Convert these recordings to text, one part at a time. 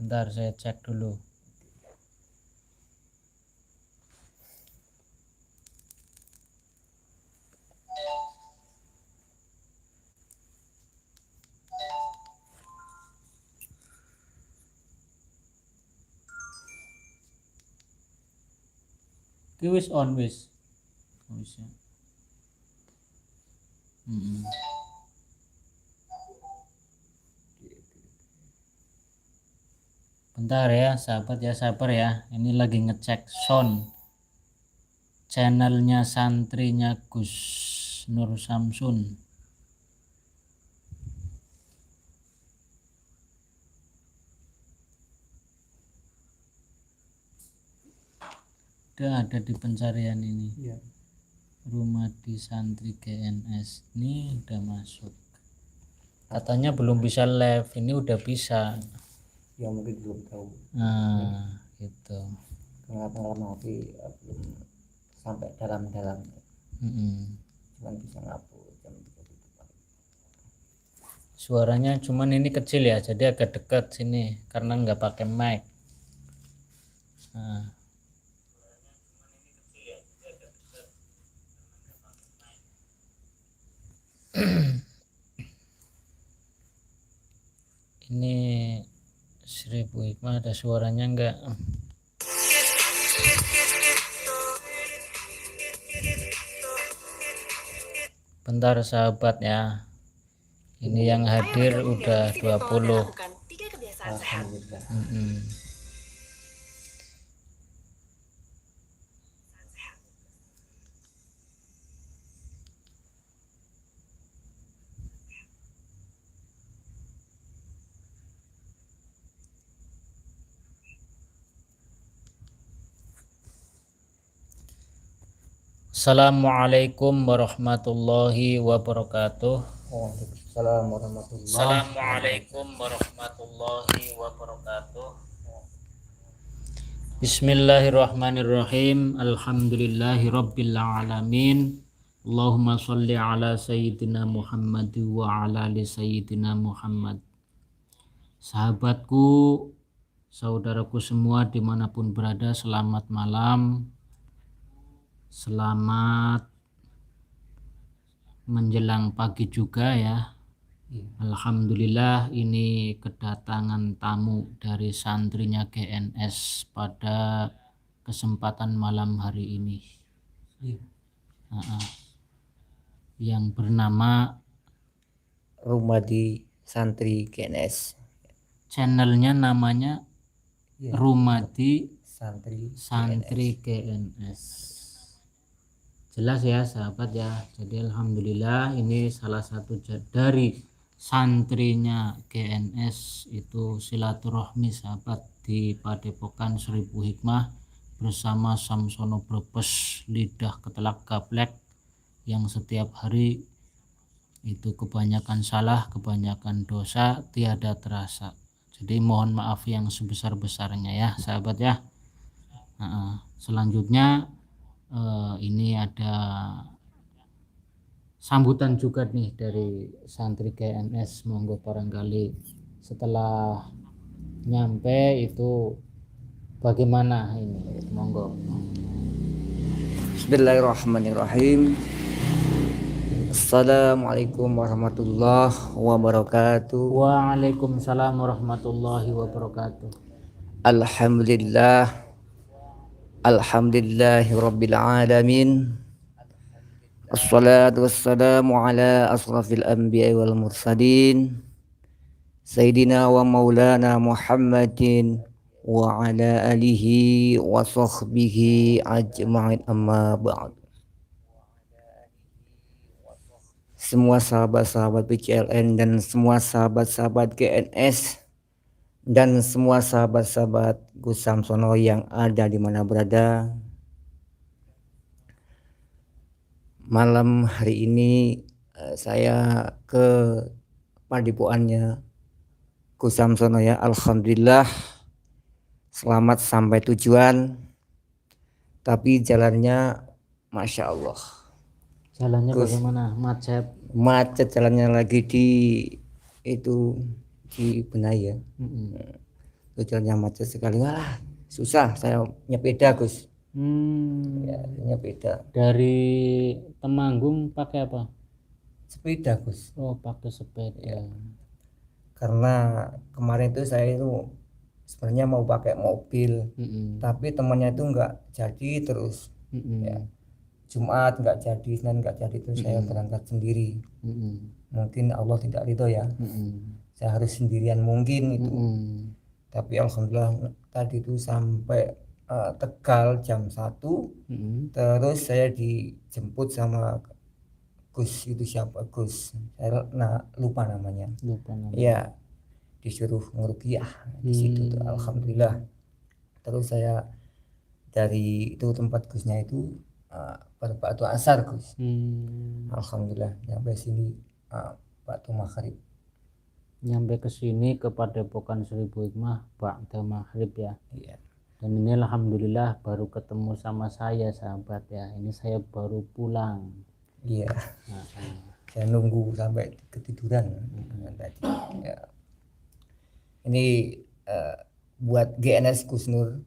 Bentar saya cek dulu. Ki wis on wis. Wis ya. Bentar ya sahabat ya, sabar ya. Ini lagi ngecek sound channelnya santrinya Gus Nur Samsun. Udah ada di pencarian ini ya. Rumah di santri GNS ini udah masuk, katanya belum bisa live, ini udah bisa ya, mungkin belum tahu. Nah gitu, Kenapa tapi belum sampai dalam-dalam. Cuman bisa ngapus jam 3 suaranya, cuman ini kecil ya, jadi agak dekat sini karena nggak pakai mic. Nah. Ini 1000 hikmah ada suaranya enggak? Bentar sahabat ya. Ini yang hadir udah 20. Alhamdulillah. Assalamualaikum warahmatullahi wabarakatuh. Waalaikumsalam warahmatullahi wabarakatuh. Assalamualaikum warahmatullahi wabarakatuh. Bismillahirrahmanirrahim. Alhamdulillahi rabbil alamin. Allahumma sholli ala sayyidina Muhammad wa ala ali sayyidina Muhammad. Sahabatku, saudaraku semua dimanapun berada, selamat malam, selamat menjelang pagi juga ya. Alhamdulillah, ini kedatangan tamu dari santrinya GNS pada kesempatan malam hari ini, yang bernama Rumah di Santri GNS. Channelnya namanya Rumah di Santri GNS. Jelas ya sahabat ya. Jadi alhamdulillah ini salah satu dari santrinya GNS itu silaturahmi sahabat di Padepokan 1000 Hikmah bersama Samsono Brebes Lidah Ketelak Gaplek, yang setiap hari itu kebanyakan salah, kebanyakan dosa tiada terasa. Jadi mohon maaf yang sebesar-besarnya ya sahabat ya. Selanjutnya ini ada sambutan juga nih dari santri GNS. Monggo barangkali setelah nyampe itu bagaimana ini, monggo. Bismillahirrahmanirrahim. Assalamualaikum warahmatullahi wabarakatuh. Waalaikumsalam warahmatullahi wabarakatuh. Alhamdulillah, alhamdulillahi rabbil alamin. Assalatu wassalamu ala asrafil anbiya wal mursalin, Sayyidina wa maulana Muhammadin wa ala alihi wa sahbihi ajma'in, amma ba'd. Semua sahabat-sahabat PCLN dan semua sahabat-sahabat GNS dan semua sahabat-sahabat Gus Samsono yang ada di mana berada, malam hari ini saya ke padepokannya Gus Samsono ya. Alhamdulillah selamat sampai tujuan, tapi jalannya Masya Allah. Jalannya bagaimana? Macet jalannya, lagi di benahi ya. Tujuannya macet sekali, wah susah saya nyepeda Gus. Ya, nyepeda Dari Temanggung pakai apa? sepeda Gus. Oh, pakai sepeda. Karena kemarin itu saya itu sebenarnya mau pakai mobil, tapi temannya itu nggak jadi, terus ya Jumat nggak jadi, Senin nggak jadi, terus saya berangkat sendiri. Mungkin Allah tidak ridho ya, saya harus sendirian mungkin itu. Tapi alhamdulillah tadi itu sampai Tegal jam 1, terus saya dijemput sama Gus, itu siapa Gus, saya lupa namanya. Ya, disuruh ngeruqyah di situ tuh, alhamdulillah. Terus saya dari itu tempat Gusnya itu pada waktu asar Gus. Alhamdulillah sampai sini waktu maghrib. Nyampe ke sini ke Padepokan Seribu Hikmah Ba'da maghrib ya. Iya. Dan ini alhamdulillah baru ketemu sama saya sahabat ya. Ini saya baru pulang. Iya. Saya nunggu sampai ketiduran tadi. Ya. Ini buat GNS Gus Nur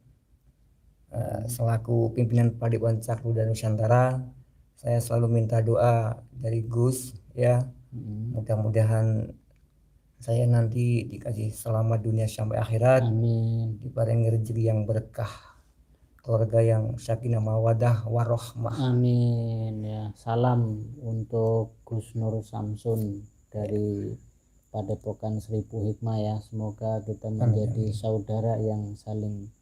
selaku pimpinan Padepokan Cakru dan Nusantara, saya selalu minta doa dari Gus ya. Mudah-mudahan saya nanti dikasih selamat dunia sampai akhirat. Amin. Diparingi rezeki yang berkah, keluarga yang sakinah mawadah warohmah. Amin ya. Salam untuk Gus Nur Samsun dari Padepokan Seribu Hikmah ya. Semoga kita menjadi saudara yang saling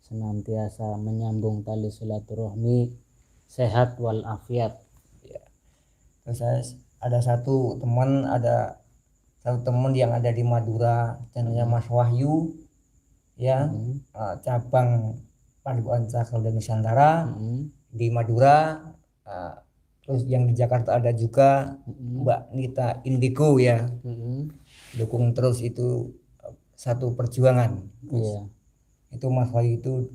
senantiasa menyambung tali silaturahmi, sehat walafiat. Ya. Terus saya ada satu teman yang ada di Madura, channelnya Mas Wahyu ya, cabang Padepokan Cakru dan Nusantara di Madura. Terus yang di Jakarta ada juga Mbak Nita Indigo ya, dukung terus, itu satu perjuangan. Itu Mas Wahyu itu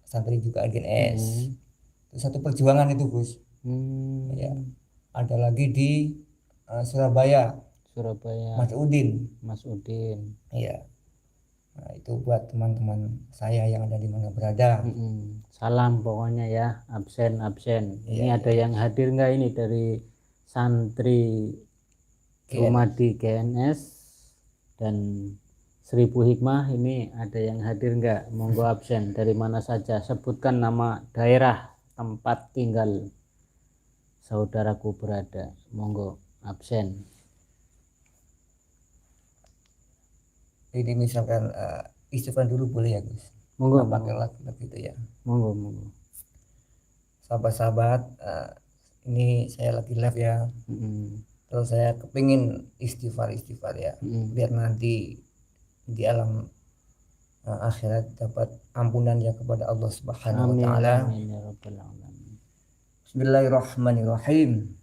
santri juga GNS, itu satu perjuangan itu Gus. Ya. Ada lagi di Surabaya Mas Udin. Iya. Nah, itu buat teman-teman saya yang ada di mana berada. Salam pokoknya ya, absen. Ini ada yang hadir nggak ini dari santri Rumadi GNS dan Seribu Hikmah, ini ada yang hadir nggak? Monggo absen. Dari mana saja, sebutkan nama daerah tempat tinggal saudaraku berada, monggo absen. Jadi misalkan istighfar dulu boleh ya Gus? Monggo. Pakai lagu itu ya. Monggo. Sahabat-sahabat, ini saya lagi live ya. Terus saya kepingin istighfar ya, biar nanti di alam akhirat dapat ampunan ya kepada Allah Subhanahu wa taala. Amin ya rabbal alamin. Bismillahirrahmanirrahim.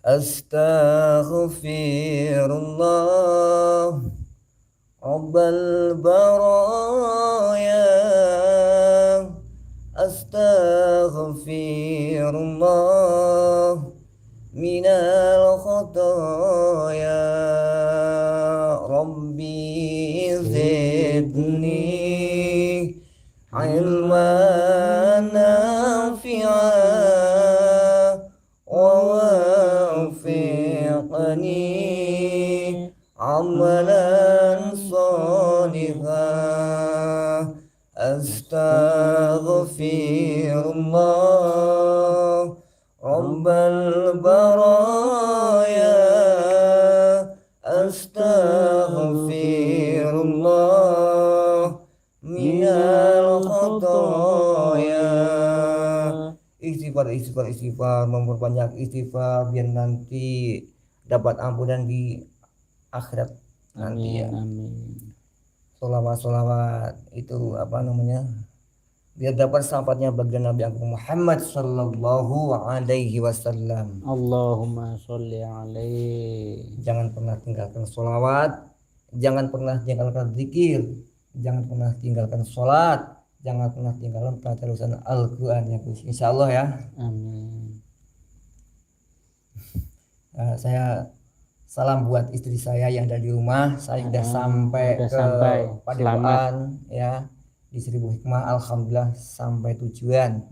Astaghfirullah Rabbal baraya. Astaghfirullah minal khataya. Rabbi zidni ilman nafi'an wa wafiqni amalan salihah. Astaghfirullah Rabbal baraya. Astaghfirullah minal khataya. Istighfar, memperbanyak istighfar biar nanti dapat ampunan di akhirat nanti ya. Amin. Sholawat itu apa namanya, biar dapat sahabatnya baginda Nabi Agung Muhammad sallallahu alaihi wasallam. Allahumma sholli alaihi. Jangan pernah tinggalkan sholawat, jangan pernah tinggalkan zikir, jangan pernah tinggalkan sholat, jangan pernah tinggalkan pelajaran Al-Quran ya Gus, insyaallah ya. Amin. salam buat istri saya yang ada di rumah. Saya udah sampai udah ke sampai. Padepokan ya di Seribu Hikmah. Alhamdulillah sampai tujuan.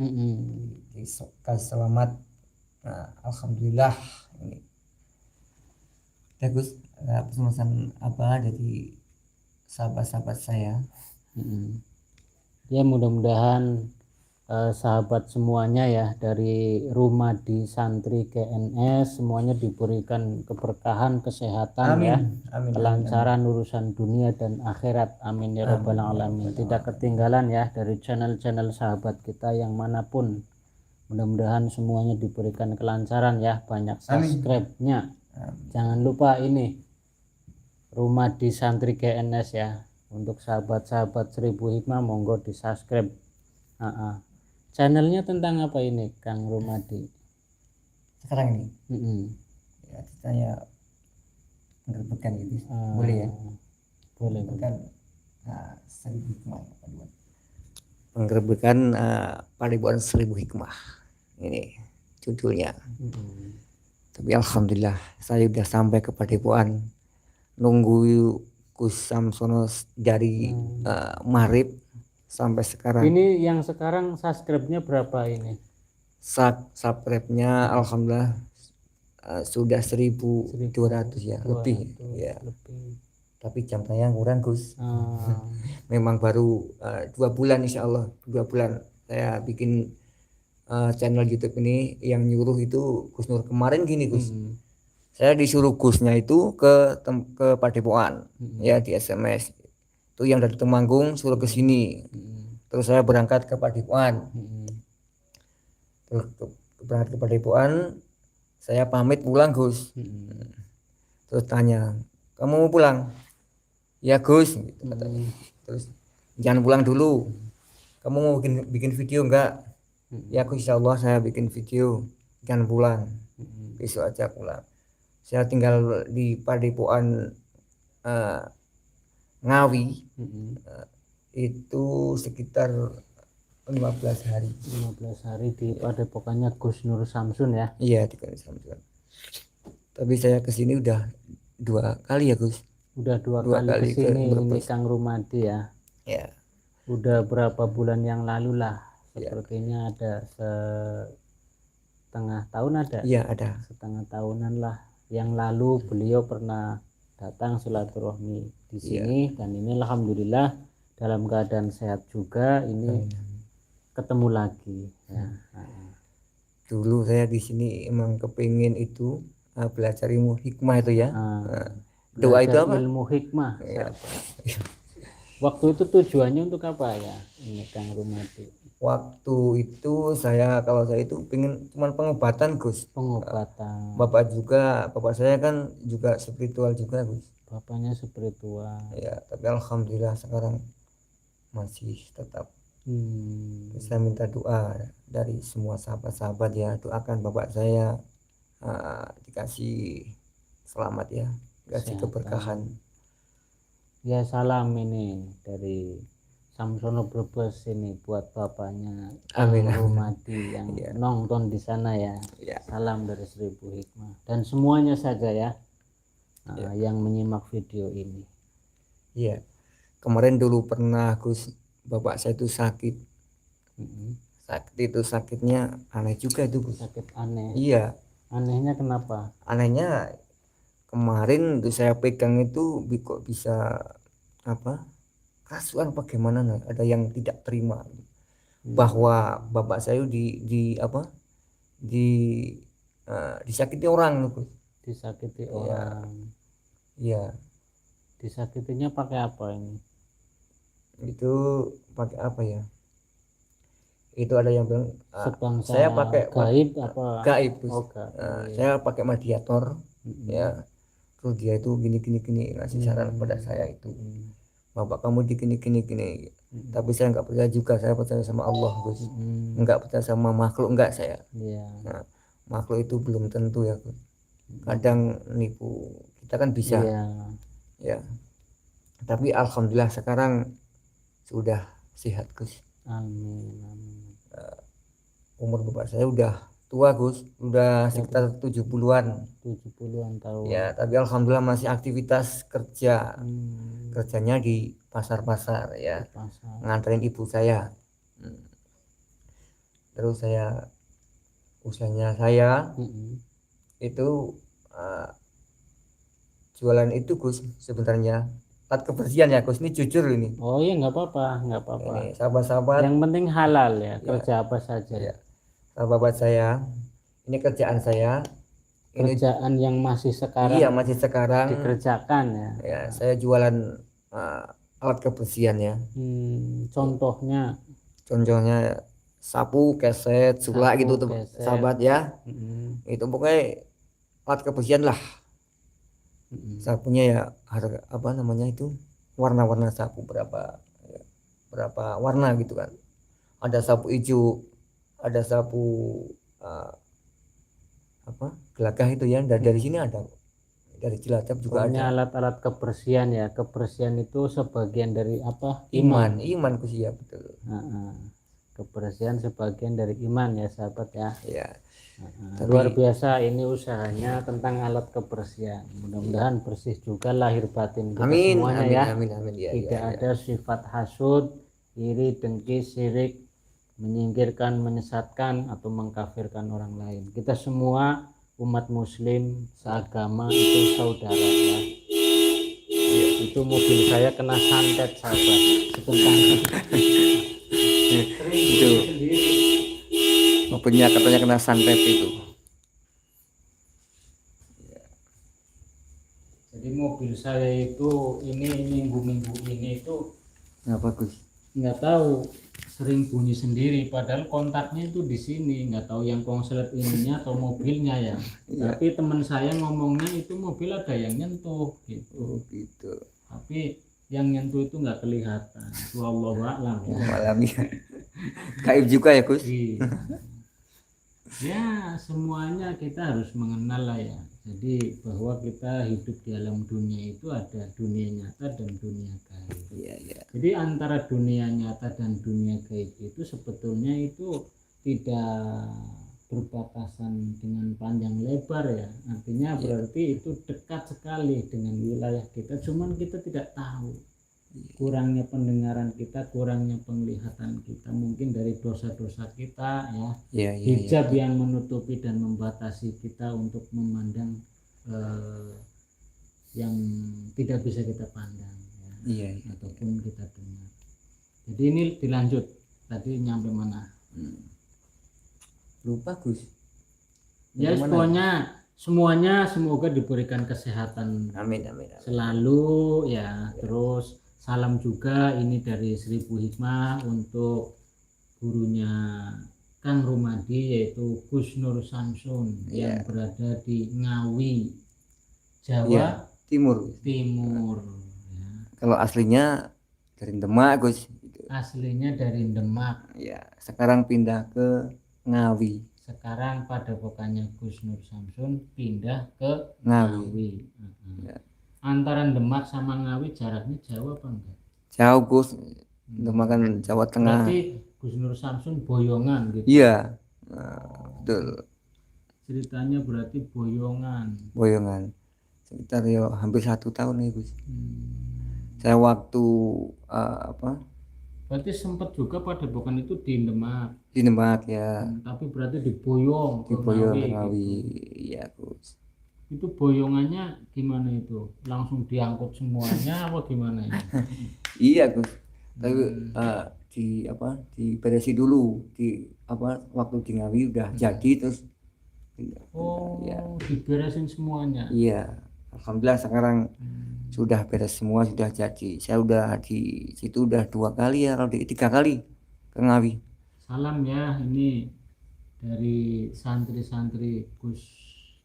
Kasih selamat. Nah, alhamdulillah ini. Ya Gus, pesan apa dari sahabat-sahabat saya? Ya mudah-mudahan sahabat semuanya ya, dari rumah di santri GNS semuanya diberikan keberkahan, kesehatan ya, Amin, kelancaran urusan dunia dan akhirat, amin ya rabbal alamin. Tidak ketinggalan ya dari channel-channel sahabat kita yang manapun, mudah-mudahan semuanya diberikan kelancaran ya, banyak subscribe-nya. Jangan lupa ini rumah di santri GNS ya, untuk sahabat-sahabat Seribu Hikmah monggo di subscribe. Channelnya tentang apa ini Kang Rumadi sekarang ini? Ya, ceritanya penggerbekan gitu. Boleh ya? Boleh. Seribu Hikmah. Penggerbekan Padepokan Seribu Hikmah. Ini judulnya. Tapi alhamdulillah saya udah sampai ke Padepokan. Nunggu Gus Samsono dari maghrib sampai sekarang. Ini yang sekarang subscribe-nya berapa ini? Subscribe-nya alhamdulillah sudah 1.200 ya, lebih ya. Tapi jam tayang kurang Gus. Memang baru 2 bulan insya Allah, 2 bulan saya bikin channel YouTube ini. Yang nyuruh itu Gus Nur kemarin gini Gus. Saya disuruh Gusnya itu ke Padepokan ya, di SMS. Itu yang dari Temanggung suruh ke sini. Terus saya berangkat ke Padepokan. Terus berangkat ke Padepokan, saya pamit pulang Gus. Terus tanya, kamu mau pulang? Ya Gus. Terus jangan pulang dulu. Kamu mau bikin video enggak? Ya Gus, insya Allah saya bikin video. Jangan pulang. Besok aja pulang. Saya tinggal di Padepokan Ngawi. Itu sekitar 15 hari. 15 hari di Padepokannya Gus Nur Samsun ya? Iya, di Gus Samsun. Tapi saya kesini udah 2 kali ya Gus. Udah 2 kali kesini ini Kang Rumadi ya? Ya. Udah berapa bulan yang lalu lah, sepertinya ada setengah tahun ada? Iya ada. Setengah tahunan lah yang lalu beliau pernah datang silaturahmi di sini. Dan ini alhamdulillah dalam keadaan sehat juga, ini ketemu lagi ya. Dulu saya di sini emang kepingin itu belajar ilmu hikmah itu ya. Doa itu apa? Ilmu hikmah. Waktu itu tujuannya untuk apa ya ini Kang Rumadi? Waktu itu kalau saya itu pengen cuman pengobatan Gus. Pengobatan. Bapak saya kan juga spiritual juga Gus. Bapaknya spiritual. Ya, tapi alhamdulillah sekarang masih tetap. Saya minta doa dari semua sahabat-sahabat ya, doakan bapak saya dikasih selamat ya, dikasih keberkahan. Ya salam ini dari Samsono Brebes ini buat bapaknya Rumadi yang nonton di sana ya. Salam dari Seribu Hikmah dan semuanya saja ya, yang menyimak video ini. Iya, kemarin dulu pernah Gus, bapak saya itu sakit. Sakitnya aneh juga itu Gus. Sakit aneh. Iya. Anehnya kenapa? Anehnya kemarin tuh saya pegang itu kok bisa kasuan bagaimana, ada yang tidak terima bahwa bapak saya disakiti orang. Disakiti orang. Iya. Disakitinya pakai apa ini? Itu pakai apa ya? Itu ada yang bilang saya pakai gaib apa? Gaib. Gaib. Saya pakai mediator ya. Terus dia itu gini ngasih saran pada saya itu. Bapak kamu di gini. Tapi saya nggak percaya juga, saya percaya sama Allah Gus. Nggak percaya sama makhluk, enggak saya. Nah, makhluk itu belum tentu ya Gus. Kadang nipu kita kan bisa. Ya. Tapi alhamdulillah sekarang sudah sehat Gus. Amin. Umur bapak saya udah tua Gus, udah sekitar 70-an. 70-an tahun. Ya, tapi alhamdulillah masih aktivitas kerja. Kerjanya di pasar-pasar ya, Pasar. nganterin ibu saya. Terus usianya saya itu jualan itu Gus sebenarnya alat kebersihan ya Gus, ini jujur ini. Oh iya, nggak apa-apa. Ini sahabat-sahabat, Yang penting halal ya, kerja apa saja. ya, sahabat saya, ini kerjaan saya. Ini Kerjaan yang masih sekarang iya masih sekarang dikerjakan ya. ya, saya jualan alat kebersihan ya. Contohnya Sapu, keset, sulak gitu tuh keset. sahabat ya. Itu pokoknya alat kebersihan lah. Sapunya ya harga apa namanya itu, warna-warna sapu berapa warna gitu kan. Ada sapu hijau, ada sapu gelagah itu ya, dari sini ada, dari Cilacap juga Pokoknya ada. alat-alat kebersihan ya. Kebersihan itu sebagian dari apa? Iman ku sih ya, betul. Kebersihan sebagian dari iman ya sahabat ya. Ya. Luar biasa ini usahanya tentang alat kebersihan. Mudah-mudahan bersih juga lahir batin kita semuanya ya. Amin. Tidak ada sifat hasud, iri, dengki, syirik, menyingkirkan, menyesatkan atau mengkafirkan orang lain. Kita semua umat muslim seagama itu saudara ya. Itu mobil saya kena santet sahabat sebentar. Itu mobilnya katanya kena santet itu. Jadi mobil saya itu ini minggu-minggu ini itu Apa Gus? nggak tahu, sering bunyi sendiri padahal kontaknya itu di sini, nggak tahu yang konslet ininya atau mobilnya ya. Tapi teman saya ngomongnya itu mobil ada yang nyentuh gitu. Tapi yang nyentuh itu nggak kelihatan, itu Allahu a'lam ya. Malam ya. Gaib juga ya Gus. Ya semuanya kita harus mengenal lah ya. Jadi bahwa kita hidup di alam dunia itu ada dunia nyata dan dunia gaib. Jadi antara dunia nyata dan dunia gaib itu sebetulnya itu tidak berbatasan dengan panjang lebar ya. Artinya berarti itu dekat sekali dengan wilayah kita, cuman kita tidak tahu. Kurangnya pendengaran kita, kurangnya penglihatan kita, mungkin dari dosa-dosa kita ya. Hijab yang menutupi dan membatasi kita untuk memandang yang tidak bisa kita pandang ya. Ataupun kita dengar. Jadi ini dilanjut, tadi nyampe mana? Lupa Gus. Ya pokoknya semuanya semoga diberikan kesehatan. Amin. Selalu ya. Terus salam juga ini dari 1000 Hikmah untuk gurunya Kang Rumadi, yaitu Gus Nur Samsun yang berada di Ngawi, Jawa Timur. Ya. Kalau aslinya dari Demak Gus. Aslinya dari Demak. Ya, sekarang pindah ke Ngawi. Sekarang padepokannya Gus Nur Samsun pindah ke Ngawi. Antara Demak sama Ngawi jaraknya jauh apa enggak? Jauh Gus. Demak kan Jawa Tengah. Berarti Gus Nur Samsun boyongan gitu. Iya. Betul. Ceritanya berarti boyongan. Sekitar ya hampir 1 tahun nih Gus. Saya waktu Berarti sempat juga padepokan itu di Demak. Di Demak ya. Tapi berarti diboyong ke Ngawi. gitu. Iya Gus. Itu boyongannya gimana itu? Langsung diangkut semuanya apa gimana ini? Iya Gus. Tapi diberesi dulu waktu di Ngawi udah jadi terus. Diberesin semuanya. Iya. Alhamdulillah sekarang sudah beres semua, sudah jadi. Saya udah di situ udah 2 kali ya, kalau 3 kali ke Ngawi. Salam ya, ini dari santri-santri Gus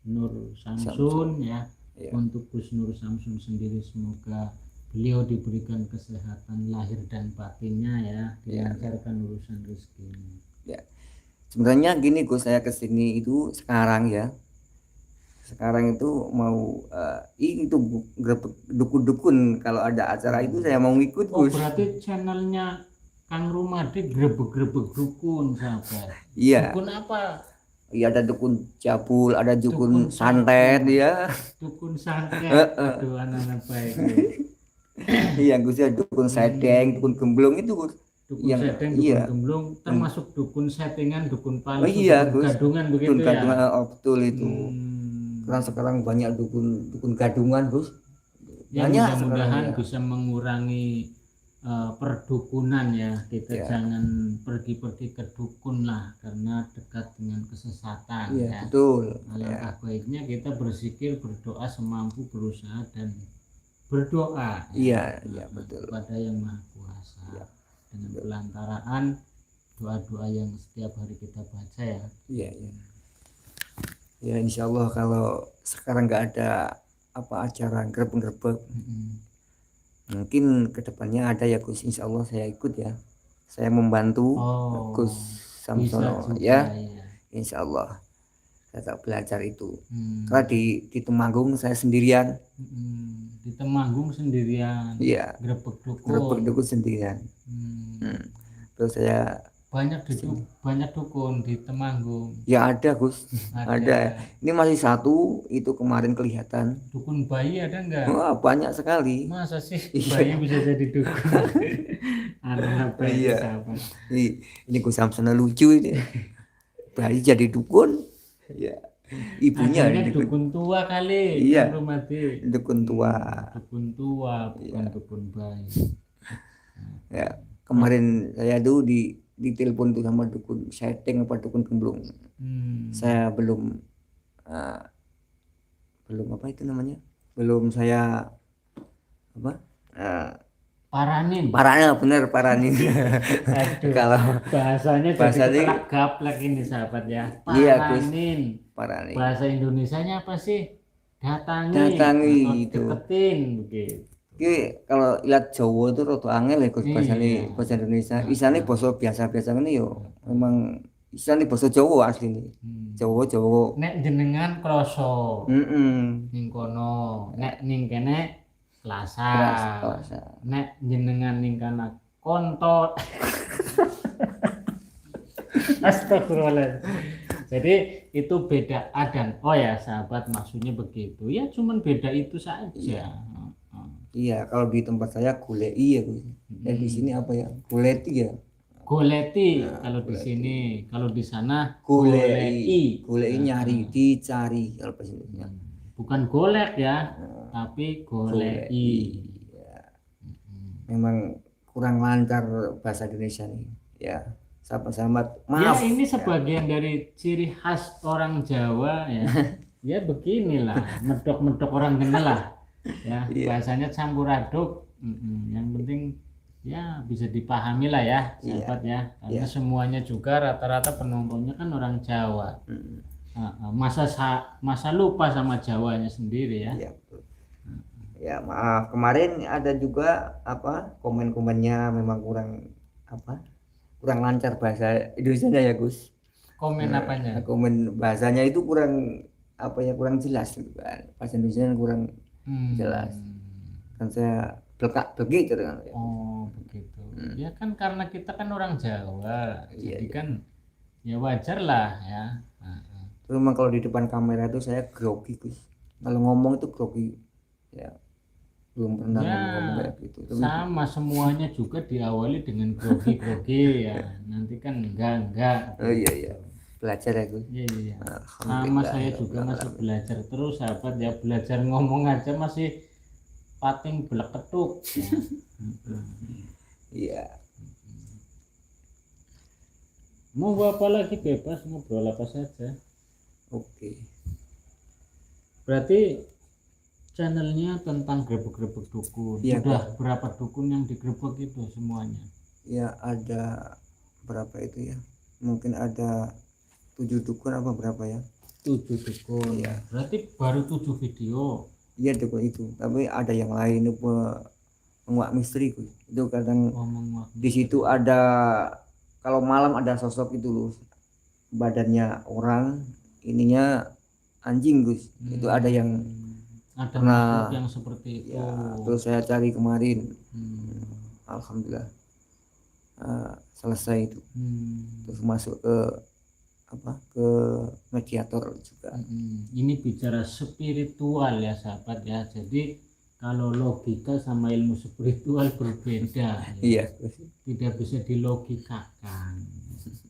Nur Samsun ya. Untuk Gus Nur Samsun sendiri semoga beliau diberikan kesehatan lahir dan batinnya ya, dilancarkan urusan rezekinya. Ya. Sebenarnya gini Gus, saya kesini itu sekarang itu mau itu dukun-dukun, kalau ada acara itu saya mau ikut Gus. Berarti channelnya Kang Rumadi grebek-grebek dukun sahabat. Iya. Dukun apa? Iya, ada dukun cabul, ada Dukun dukun santet cabul, ya. dukun santet, aduh anak-anak baik Gus. Iya Gus ya, dukun sedeng, dukun Hmm, gemblong itu Gus. dukun Yang setting, dukun iya, gemblong, yang termasuk dukun settingan, dukun oh palsu, iya dukun Gus, gadungan dukun begitu ya. gadungan, oh, betul itu. Hmm, Sekarang banyak dukun dukun gadungan Gus. ya Banyak sekarang mudah-mudahan ya. bisa mengurangi perdukunan ya. Kita Ya, jangan pergi-pergi ke dukun lah karena dekat dengan kesesatan iya ya. betul. Ya, Alangkah baiknya kita berzikir, berdoa semampu, berusaha dan berdoa ya, iya, iya betul. kepada yang maha kuasa Iya, dengan betul. pelantaraan doa-doa yang setiap hari kita baca ya. Iya, iya. Ya insya Allah kalau sekarang nggak ada apa acara grebek-grebek, Mm-mm. mungkin kedepannya ada ya Gus. Insya Allah saya ikut ya. Saya membantu Gus Oh, bisa Samsono juga ya. ya. Insya Allah saya tak belajar itu. Kalau Hmm. di Temanggung saya sendirian, Di Temanggung sendirian, iya, grebek dukun. grebek-grebek sendirian. Hmm. Hmm. Terus saya Banyak dukun di Temanggung. ya ada Gus, Ada ada. Ini masih satu, itu kemarin kelihatan. dukun bayi ada nggak? Wah banyak sekali. Masa sih bayi Iya, bisa jadi dukun? Anak apa ini iya. sahabat? Ini Gus Samsono lucu ini. Bayi jadi dukun. Ya, ibunya Adanya dukun. dukun tua kali, Iya, Kang Rumadi. dukun tua. Dukun tua, bukan Iya, dukun bayi. ya. Kemarin saya dulu di telepon tuh sama dukun setting apa dukun gemblung. Hmm. Saya eh, belum apa itu namanya? Belum saya apa? Eh, Paranin. parahnya bener paranin. Aduh, Kalau bahasanya jadi bahasanya keplak-gaplek ini sahabat ya. iya Gus, Paranin. paranin. Bahasa Indonesianya apa sih? Datangi Datangi atau itu. deketin begitu. Ki kalau lihat Jawa itu rada angel ya Gus bahasane Iya. bahasa Indonesia. Nah, Isane nah. basa biasa-biasa ngene yo. Memang isane basa Jawa asline. Hmm. Jawa. Nek jenengan kroso Heeh. ning kono, nek ning kene Selasa. Kelas. Nek jenengan ning kana kontot. Astagfirullahaladzim. Jadi itu beda A dan O ya sahabat, maksudnya begitu ya, cuman beda itu saja. Iya, kalau di tempat saya gulei ya Gus. Dan di sini apa ya? Guleti ya. Goleti Nah, kalau di goleti. sini, kalau di sana Gulei. Gulei Nah, nyari, dicari kalau bahasa Indonesia. bukan golek ya, Nah, tapi gulei. golei. Ya. Memang kurang lancar bahasa Indonesia nih. Ya, sahabat-sahabat, Ya maaf. ini Ya. sebagian dari ciri khas orang Jawa ya. Ya beginilah, medok-medok orang kenal lah. Ya, Iya. bahasanya campur aduk. Yang penting ya bisa dipahami lah ya, Iya. sahabat ya. Karena Iya. semuanya juga rata-rata penontonnya kan orang Jawa. Mm. Masa lupa sama Jawanya sendiri ya. Iya, betul. Ya, maaf. Kemarin ada juga apa? Komen-komennya memang kurang lancar bahasa Indonesia ya, Gus. Komen apanya? Komen bahasanya itu kurang kurang jelas gitu kan. Bahasa Indonesia kurang jelas. Kan saya belek gitu kan. Oh begitu. Ya kan karena kita kan orang Jawa, Iya, jadi iya. kan ya wajar lah ya. Terus memang kalau di depan kamera itu saya grogi Gus. Kalau ngomong itu grogi. Ya, belum pernah Ya ngomong kayak gitu. Tapi sama, semuanya juga diawali dengan grogi-grogi ya. Nanti kan enggak. oh iya. Belajar ya Gus. Iya, iya. Sama Alhamdulillah. saya juga masih belajar terus sahabat ya, belajar ngomong aja masih pating belek-ketuk ya. Iya. Mau apa lagi bebas, ngobrol apa saja. Oke. Berarti channelnya tentang grebek-grebek dukun. Iya, Sudah berapa dukun yang digrebek itu semuanya? Ya ada berapa itu ya? Mungkin ada 7 dukun apa berapa ya? 7 dukun. Iya. Berarti baru 7 video. Iya dukun itu. Tapi ada yang lain itu penguak misteri Gus. Itu kadang Ngomong di situ ada kalau malam ada sosok itu loh. Badannya orang, ininya anjing Gus. Itu ada yang ada pernah makhluk yang seperti itu. ya, terus saya cari kemarin. Alhamdulillah selesai itu. Terus masuk ke ke mediator juga. Ini bicara spiritual ya sahabat ya. Jadi kalau logika sama ilmu spiritual berbeda ya. Iya. Tidak bisa dilogikakan.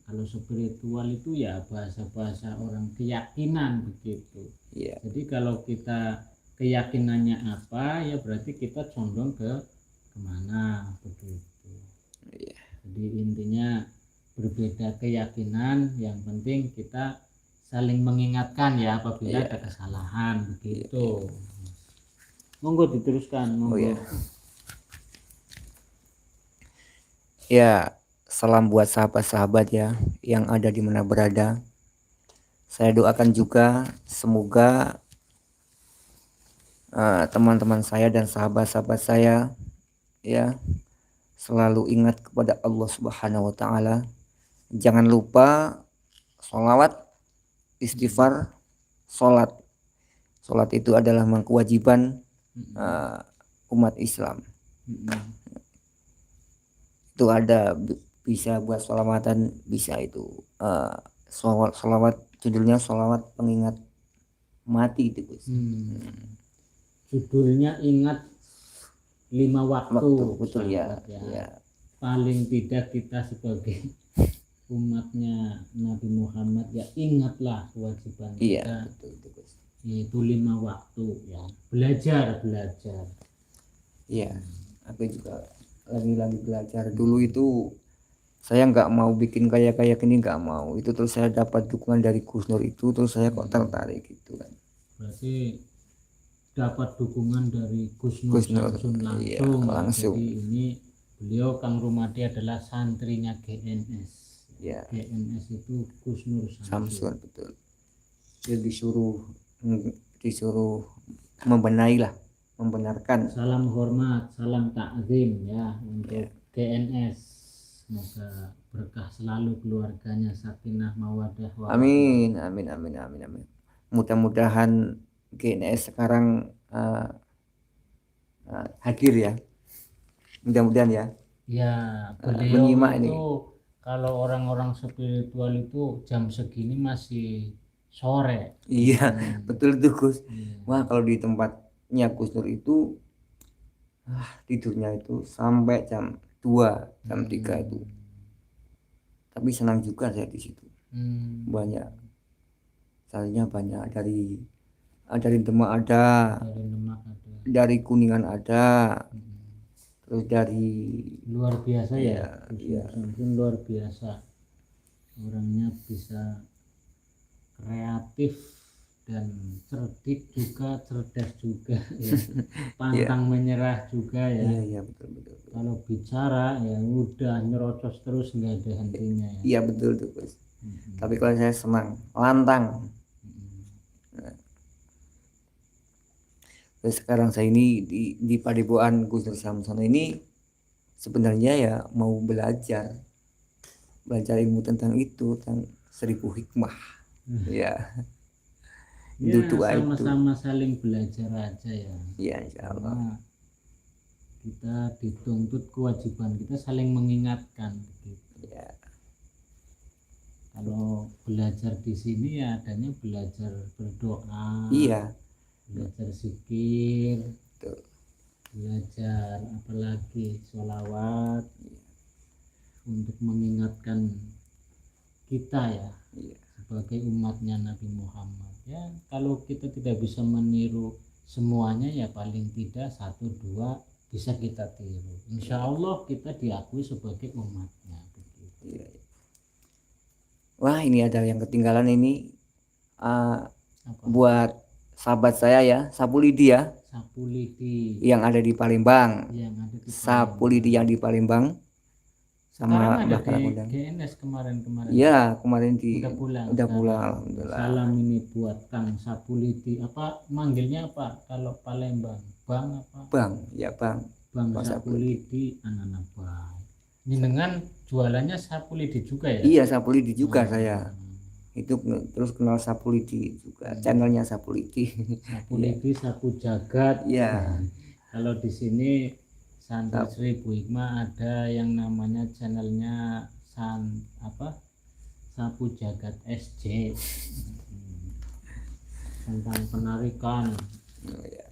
Kalau spiritual itu ya bahasa-bahasa orang keyakinan begitu. Iya. Jadi kalau kita keyakinannya apa ya berarti kita condong ke kemana begitu. Iya. Jadi intinya berbeda keyakinan, yang penting kita saling mengingatkan ya apabila ada kesalahan begitu. Monggo diteruskan, monggo. Ya, salam buat sahabat-sahabat ya yang ada di mana berada. Saya doakan juga semoga teman-teman saya dan sahabat-sahabat saya ya selalu ingat kepada Allah Subhanahu wa taala. Jangan lupa sholawat, istighfar, sholat. Sholat itu adalah kewajiban umat Islam. Itu ada bisa buat sholawatan, bisa itu sholawat judulnya sholawat pengingat mati itu Gus. Judulnya ingat 5 waktu. Betul ya. Paling tidak kita sebagai umatnya Nabi Muhammad ya ingatlah kewajiban kita. Betul. Yaitu 5 waktu ya. Belajar. Iya, aku juga lagi belajar. Dulu itu saya nggak mau bikin kayak gini, nggak mau. Itu terus saya dapat dukungan dari Gus Nur itu, terus saya kok tertarik gitu kan. Berarti dapat dukungan dari Gus Nur langsung. Jadi ini beliau Kang Rumadi adalah santrinya GNS. Ya. GNS itu Gus Nur Samsun, betul. Dia disuruh membenarkan. Salam hormat, salam takzim ya untuk GNS. Semoga berkah selalu keluarganya, sakinah mawadah Amin. Mudah-mudahan GNS sekarang hadir ya. Mudah-mudahan ya. Ya, beliau menyimak itu ini. Kalau orang-orang spiritual itu jam segini masih sore. Iya, betul tuh Gus. Wah, kalau di tempatnya Gus Nur itu tidurnya itu sampai jam 2, jam 3 itu. Tapi senang juga saya di situ. Banyak. Soalnya banyak dari Demak ada. Dari Kuningan ada. Terus dari luar biasa ya. Iya. Mungkin luar biasa. Orangnya bisa kreatif dan cerdik juga, cerdas juga ya. Pantang menyerah juga ya. Iya, betul. Kalau bicara ya udah nyerocos terus, nggak ada hentinya ya. Iya, betul tuh Gus. Tapi kalau saya senang, lantang. Terus sekarang saya ini di Padepokan Gus Nur Samsono ini sebenarnya ya mau belajar ilmu tentang itu, tentang 1000 hikmah. Ya. Ya, sama-sama saling belajar aja ya. Iya, insyaallah. Kita dituntut kewajiban kita saling mengingatkan begitu. Ya. Kalau belajar di sini ya adanya belajar berdoa. Iya. Belajar zikir. Betul. Belajar apalagi sholawat untuk mengingatkan kita ya. Iya. Sebagai umatnya Nabi Muhammad ya, kalau kita tidak bisa meniru semuanya ya paling tidak 1-2 bisa kita tiru. Insya Allah kita diakui sebagai umatnya begitu. Iya. Wah, ini ada yang ketinggalan ini buat sahabat saya ya, Sapu Lidi ya. Sapu Lidi yang ada di Palembang. Sapu Lidi yang di Palembang. Sama Mbak Kang GNS kemarin. Ya, kemarin udah pulang alhamdulillah. Salam ini buat Kang Sapu Lidi. Apa manggilnya apa kalau Palembang? Bang apa? Bang, ya Bang. Bang Sapu Lidi anak-anak Bang. Ini dengan jualannya Sapu Lidi juga ya? Iya, Sapu Lidi juga saya. Itu terus kenal Sapu Lidi juga. Channelnya Sapu Lidi. Sapu Lidi, Sapu Jagat. Iya. Kalau di sini Santri 1000 Hikmah ada yang namanya channelnya Sapu Jagat SJ tentang penarikan. Oh, ya.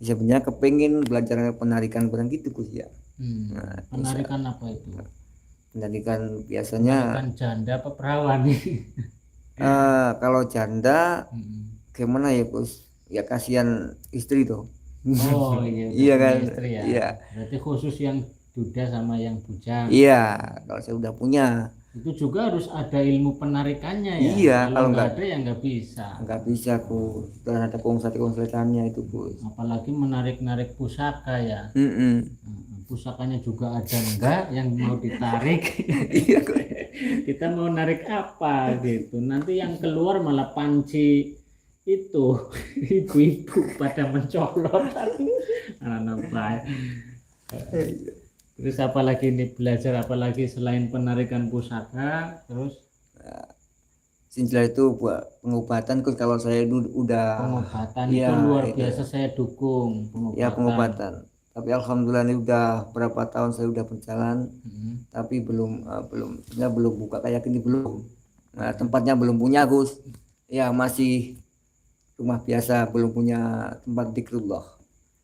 Sebenarnya kepengen belajar penarikan barang gitu Gus ya. Penarikan apa itu? Penarikan biasanya Penarikan janda apa perawan? kalau janda Mm. gimana ya Gus? Ya kasihan istri tuh. Oh iya, udah Iya punya kan? istri ya. Iya. Berarti khusus yang duda sama yang bujang. Iya, kalau saya udah punya. Itu juga harus ada ilmu penarikannya ya. Iya, Kalau kalau nggak ada ya nggak bisa. nggak bisa Gus. Dan ada konsletannya itu Gus. Apalagi menarik-narik pusaka ya. Mm-mm. Pusakanya juga ada enggak yang mau ditarik. Iya Gus. Kita mau narik apa gitu. Nanti yang keluar malah panci itu ibu-ibu pada mencolot. Anak-anak baik. Terus apalagi ini belajar apalagi selain penarikan pusaka, terus Setelah itu buat pengobatan Gus, kalau saya udah pengobatan iya, itu luar itu. biasa saya dukung Ya pengobatan. pengobatan. Tapi alhamdulillah ini udah berapa tahun saya udah berjalan, tapi belum buka kayak gini belum. Nah, tempatnya belum punya Gus. Ya masih rumah biasa, belum punya tempat zikrullah.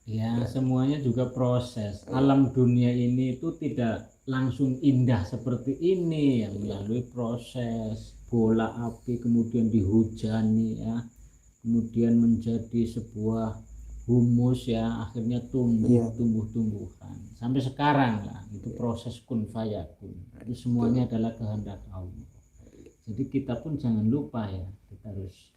Ya, semuanya juga proses. Alam dunia ini itu tidak langsung indah seperti ini ya, melalui proses bola api kemudian dihujani ya, kemudian menjadi sebuah humus ya, akhirnya tumbuh-tumbuhan sampai sekarang lah. Itu proses kun fayakun. Itu semuanya adalah kehendak Allah. Jadi kita pun jangan lupa ya, kita harus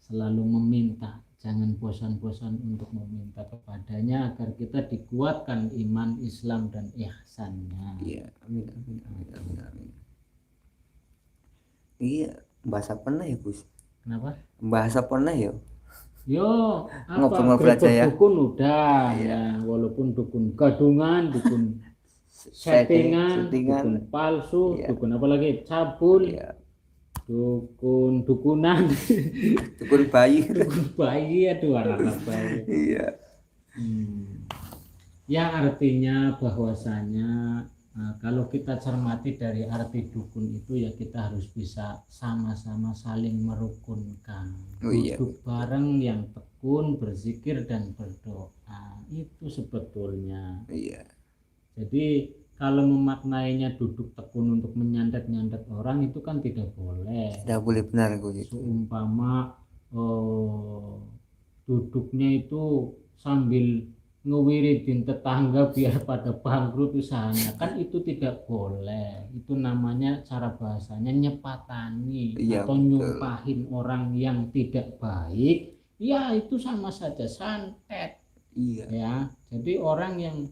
selalu meminta, jangan bosan-bosan untuk meminta kepadanya agar kita dikuatkan iman, Islam dan ihsannya. Iya, amin amin amin amin amin. Iya, bahasa pernah ya Gus. Kenapa? Bahasa pernah ya. Yo, Ngobrol-ngobrol aja ya. dukun udah ya, walaupun dukun gadungan, dukun settingan, dukun palsu, Iya. dukun apa lagi? Cabul. Iya. Dukunan. Dukun bayi. Dukun bayi, aduh anak bayi. Iya. Ya artinya bahwasanya kalau kita cermati dari arti dukun itu ya kita harus bisa sama-sama saling merukunkan, duduk bareng yang tekun, berzikir dan berdoa, itu sebetulnya. Iya. Jadi kalau memaknainya duduk tekun untuk menyandat-nyandat orang itu kan tidak boleh. Tidak boleh, benar Gus. Seumpama duduknya itu sambil ngewiridin tetangga biar pada bangkrut usahanya, kan itu tidak boleh. Itu namanya cara bahasanya nyepatani, iya, atau nyumpahin orang yang tidak baik. Ya itu sama saja santet. Iya. Ya, jadi orang yang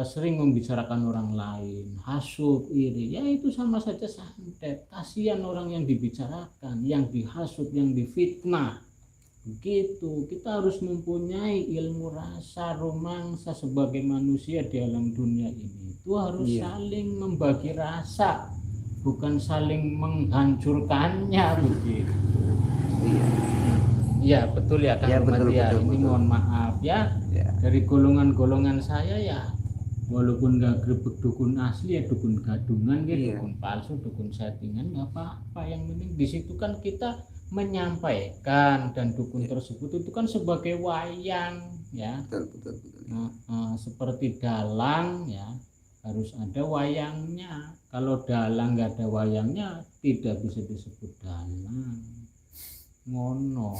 sering membicarakan orang lain, hasut, iri, ya itu sama saja santet. Kasihan orang yang dibicarakan, yang dihasut, yang difitnah. Begitu, kita harus mempunyai ilmu rasa romangsa sebagai manusia di alam dunia ini. Itu harus saling membagi rasa, bukan saling menghancurkannya begitu. Iya, betul ya Kang Ahmad ya. Ini betul. Mohon maaf ya. Dari golongan-golongan saya ya, walaupun nggak grebek dukun asli ya dukun gadungan gitu, dukun palsu, dukun settingan, nggak apa-apa. Yang penting di situ kan kita menyampaikan, dan dukun tersebut itu kan sebagai wayang ya. Betul. Seperti dalang ya, harus ada wayangnya. Kalau dalang nggak ada wayangnya tidak bisa disebut dalang. Ngono.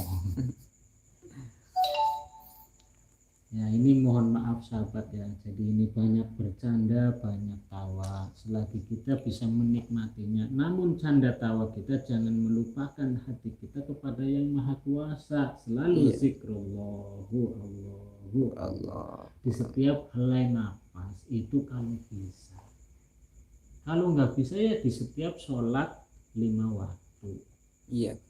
Ya ini mohon maaf sahabat ya, jadi ini banyak bercanda, banyak tawa, selagi kita bisa menikmatinya. Namun canda tawa kita jangan melupakan hati kita kepada yang maha kuasa. Selalu zikrullahu Allah di setiap helai nafas itu kalau bisa. Kalau nggak bisa ya di setiap sholat 5 waktu. Iya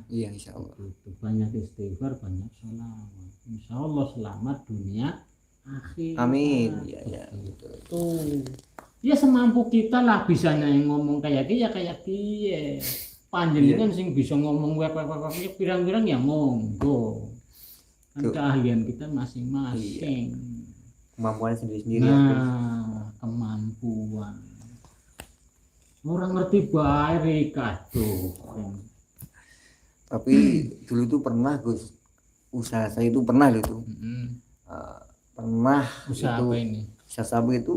insya Allah. Itu banyak istighfar, banyak sholawat. Insya Allah selamat dunia akhir. Amin. Iya betul. Tuh. Ya semampu kita lah, bisanya yang ngomong kayak dia kayak dia. Panjenengan sing bisa ngomong wek pirang-pirang ya monggo. Kan keahlian kita masing-masing. Iya. Kemampuan sendiri-sendiri. Nah, kemampuan. Orang ngerti bae kado. Tapi dulu tuh pernah Gus, usaha saya itu pernah loh itu. Pernah Usaha itu apa ini? usaha sabun itu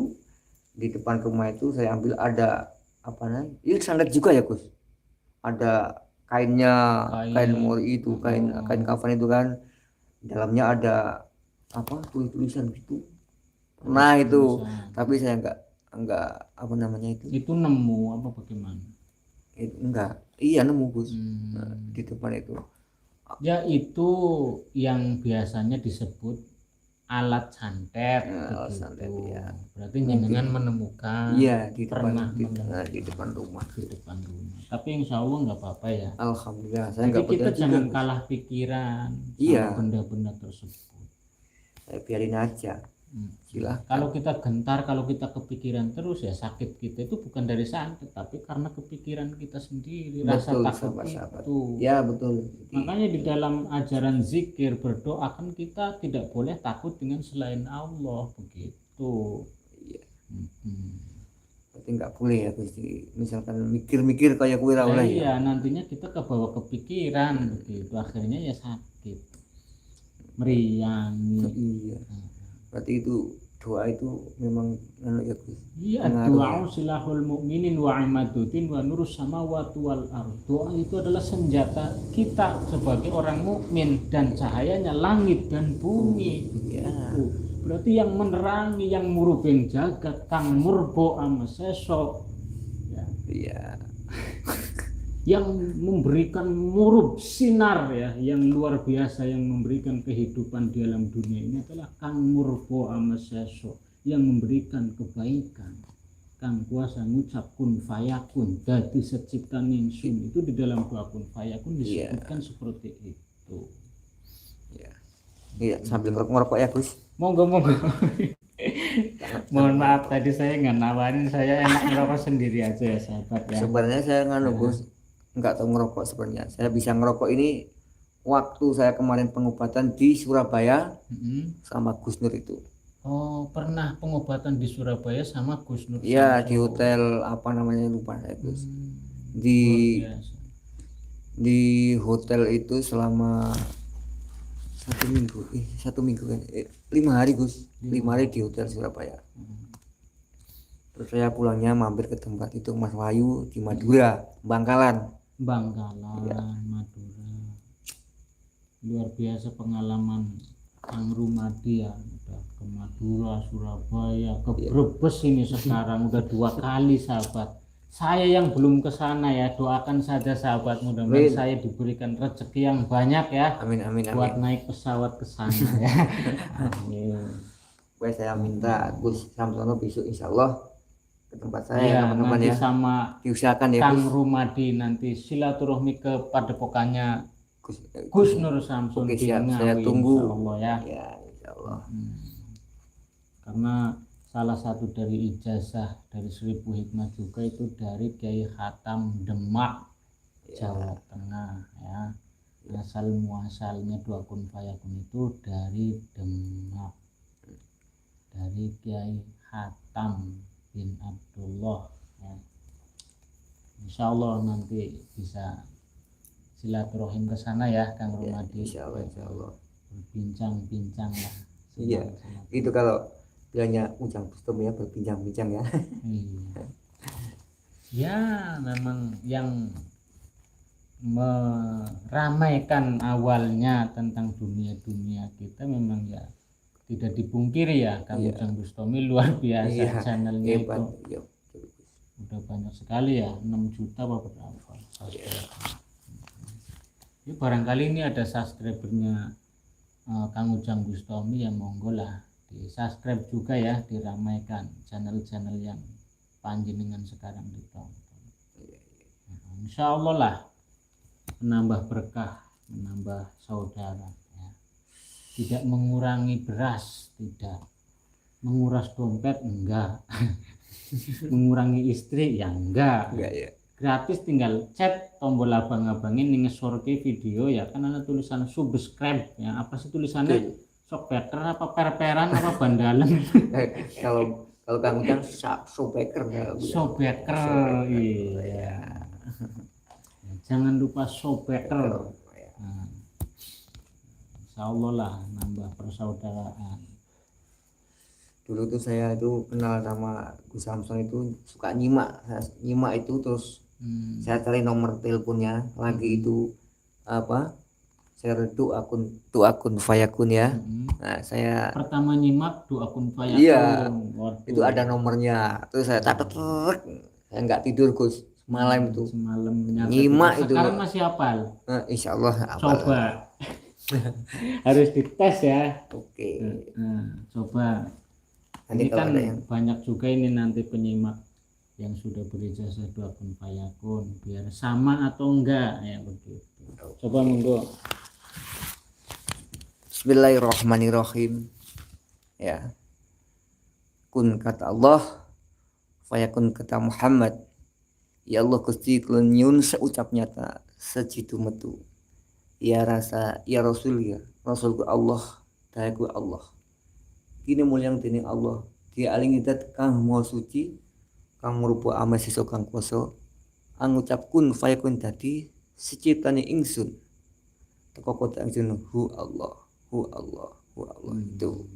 di depan rumah itu saya ambil ada apa namanya? Ini sandet juga ya Gus. Ada kainnya, kain mori itu, kain kafan itu kan. Dalamnya ada apa? Tulisan gitu. Nah itu, tapi saya enggak apa namanya itu? Itu nemu apa bagaimana? Enggak. Iya nemu Gus. Nah, di depan itu. Ya itu yang biasanya disebut alat santet Alat begitu. santet, ya. Berarti jenengan menemukan Iya di depan pernah di depan rumah. Di depan rumah. Tapi insya Allah nggak apa-apa ya. Alhamdulillah. Saya Jadi enggak kita peduli jangan juga, kalah pikiran Iya. sama benda-benda tersebut. saya biarin aja. Silahkan. Kalau kita gentar, kalau kita kepikiran terus ya sakit kita itu bukan dari santet, tapi karena kepikiran kita sendiri, rasa Betul, takut sahabat-sahabat. itu. Ya betul. Makanya di dalam ajaran zikir berdoa kan kita tidak boleh takut dengan selain Allah begitu. Iya. Hmm. Berarti enggak boleh ya Gusti. Misalkan mikir-mikir kayak kue Nah, ya. iya, nantinya kita kebawa kepikiran begitu, akhirnya ya sakit, meriang. Iya. Berarti itu doa itu memang ya Gus. Iya, doa silahul mukminin wa imaduddin wa nurus samawati wal ardh. Doa itu adalah senjata kita sebagai orang mukmin dan cahayanya langit dan bumi. Ya. Berarti yang menerangi, yang murubeng jagat, kang murbo ama seso. Ya. Iya. Yang memberikan murub sinar ya, yang luar biasa, yang memberikan kehidupan di alam dunia ini adalah kang murbo ama seso, yang memberikan kebaikan. Kang kuasa ngucap kun fayakun dadi secipta ningsun, itu di dalam doa kun fayakun disebutkan seperti itu. Iya. Iya, sambil ngerokok ya Gus. Monggo. Mohon maaf tadi saya nggak nawarin, saya enak ngerokok sendiri aja ya sahabat ya. Sebenarnya saya Gus nggak tahu ngerokok sebenarnya. Saya bisa ngerokok ini waktu saya kemarin pengobatan di Surabaya sama Gus Nur itu. Oh, pernah pengobatan di Surabaya sama Gus Nur? Iya, di hotel apa namanya lupa saya Gus. Di hotel itu selama 1 minggu, 1 minggu kan, 5 hari Gus, 5 hari di hotel Surabaya. Terus saya pulangnya mampir ke tempat itu Mas Wahyu di Madura, Bangkalan. Ya. Madura. Luar biasa pengalaman Kang Rumadi ya, udah ke Madura, Surabaya, ke Brebes ini sekarang udah 2 kali sahabat. Saya yang belum ke sana ya, doakan saja sahabat, mudah-mudahan saya diberikan rezeki yang banyak ya. Amin. Buat naik pesawat ke sana ya. Amin. Baik, saya minta Gus Samsono besok insya Allah ke tempat saya ya, teman-teman nanti ya. Sama diusahakan ya Kang Rumadi nanti silaturahmi ke padepokannya Gus Nur Samsun. Oke, siap. Saya tunggu. Insyaallah ya. Ya, insyaallah. Karena salah satu dari ijazah dari 1000 hikmah juga itu dari Kiai Khatam Demak, Jawa Tengah ya. Asal muasalnya doa kun fayakun itu dari Demak, dari Kiai Khatam bin Abdullah ya. Insya Allah nanti bisa silaturahim ke sana ya Kang Rumadi. Insya Allah. Berbincang-bincang lah. Iya, itu kalau bilangnya Ujang Bustom ya, berbincang-bincang ya. Iya. Ya memang yang meramaikan awalnya tentang dunia kita memang ya tidak dipungkiri ya Kang Ujang Bustomi luar biasa. Channelnya itu udah banyak sekali ya, 6 juta apa berapa ya. Barangkali ini ada subscribernya Kang Ujang Bustomi ya, monggo lah di subscribe juga ya, diramaikan channel-channel yang panjenengan sekarang ditonton. Insya Allah lah menambah berkah, menambah saudara ya. Tidak mengurangi beras, tidak menguras dompet, enggak. Mengurangi istri ya enggak ya. Gratis, tinggal chat tombol abang-abangin nih ngesorke video ya, kan ada tulisan subscribe ya. Apa sih tulisannya? Sok better apa perperan apa bandalan? Kalau Kang Ujang sobeker ya. Sobeker, iya. Jangan lupa sobeker. Nah, insya Allah lah nambah persaudaraan. Dulu tuh saya itu kenal sama Gus Samson itu suka nyimak itu, terus saya cari nomor teleponnya lagi itu apa, share tuh akun Fayakun ya. Nah saya Pertama nyimak tuh akun Fayakun. iya Waduh. itu ada nomornya, terus saya catat, saya nggak tidur Gus semalam itu Semalam nyimak itu. Sekarang masih hafal. Insya Allah Coba. Harus dites ya. Oke. Coba. Nanti Ini kan yang banyak juga ini nanti penyimak yang sudah berijazah 2 akun Fayakun, biar sama atau enggak ya begitu. Coba monggo. Bismillahirrahmanirrahim. Ya. Kun kata Allah, fayakun kata Muhammad. Ya Allah Gusti kula nyuwun seucap nyata sejitu metu. Ya rasa ya Rasul ya. Rasulku Allah, dayaku Allah. Kini mulyang dening Allah. Dia aling idat kang maha suci, kang merupa ame sisa kang kuasa. Ngucap kun fayakun dadi seciptane ingsun. Teko kota ingsun hu Allah, hu Allah, hu Allah itu.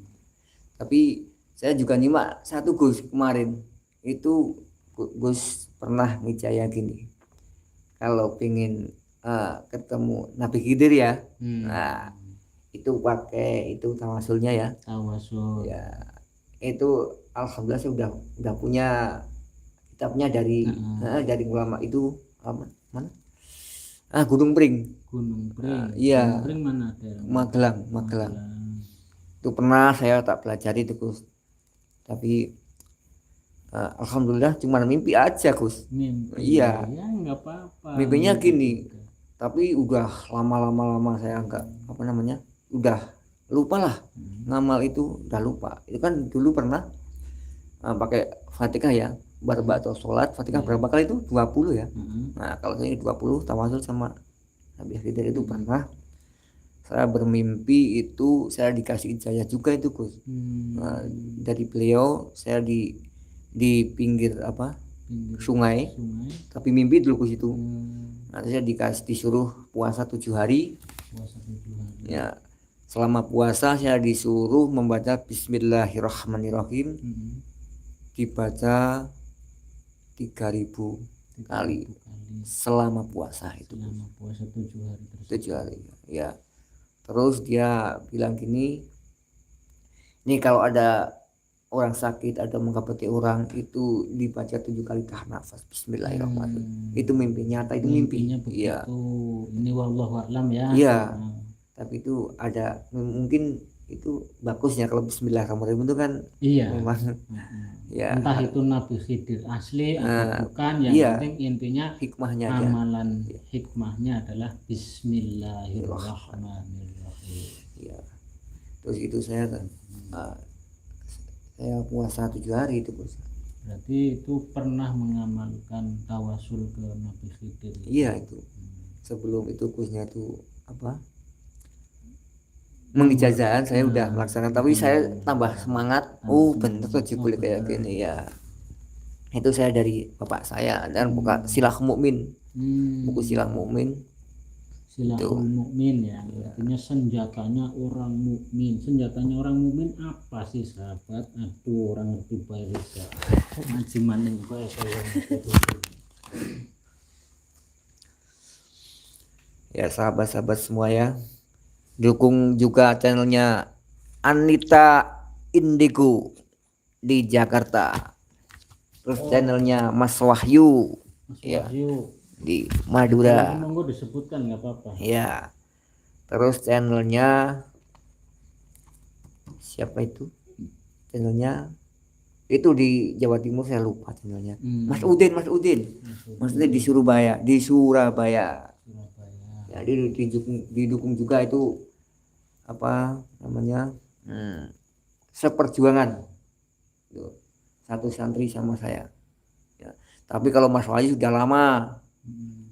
Tapi saya juga nyimak satu Gus kemarin itu, Gus pernah ngijaya gini, kalau pengen ketemu Nabi Khidir ya, nah itu pakai itu tawasulnya ya. Tawasul. Ya itu alhamdulillah saya udah punya kitabnya dari ulama itu mana? Gunung Pring. Iya. Gunung Pring mana? Magelang. Itu pernah saya tak pelajari itu Gus. Tapi alhamdulillah cuma mimpi aja Gus. Iya. Ya nggak apa-apa. Mimpinya gini. Tapi udah lama saya enggak udah lupa lah. Ngamal itu udah lupa. Itu kan dulu pernah pakai Fatihah ya. Atau sholat Fatihah berapa kali itu? 20 ya. Nah kalau saya 20 tawasul sama Nabi Khidir itu pernah. Saya bermimpi itu saya dikasih ijazah juga itu Gus. Nah, dari beliau saya di pinggir sungai. Tapi mimpi dulu Gus itu. Nanti saya disuruh puasa 7 hari. Ya selama puasa saya disuruh membaca Bismillahirrahmanirrahim. Dibaca 3.000 kali selama puasa itu. Selama puasa 7 hari. 7 hari ya. Terus dia bilang gini, ini kalau ada orang sakit atau mengobati orang itu dibaca 7 kali tahan nafas Bismillahirrahmanirrahim. Itu mimpi nyata, itu mimpinya iya. Ini wallahu a'lam ya. Iya. Tapi itu ada mungkin itu bagusnya kalau Bismillahirrahmanirrahim itu kan. Iya. Memang ya. Entah itu Nabi Khidir asli atau bukan, yang penting intinya hikmahnya amalan hikmahnya adalah Bismillahirrahmanirrahim. Ya. Terus itu saya puasa 7 hari itu Bos. Berarti itu pernah mengamalkan tawasul ke Nabi Khidir. Iya itu. Sebelum itu Gusnya itu mengijazahkan saya udah melaksanakan, tapi saya tambah semangat. Bener tuh boleh kayak gini ya. Itu saya dari bapak saya dan buka Silah Mukmin. Buku Silah Mukmin. Silahul Mukmin ya, artinya senjatanya orang mukmin. Senjatanya orang mukmin apa sih sahabat? Aduh, orang ngerti bahasa. Ngaji maning bahasa yang itu. Ya sahabat-sahabat semua ya, dukung juga channelnya Anita Indigo di Jakarta. Terus channelnya Mas Wahyu. Ya. Di Madura. Monggo disebutkan nggak apa-apa. Ya. Terus channelnya siapa itu? Channelnya itu di Jawa Timur saya lupa channelnya. Mas Udin di Surabaya. Ya, didukung juga itu seperjuangan. Satu santri sama saya. Ya. Tapi kalau Mas Wahyu sudah lama.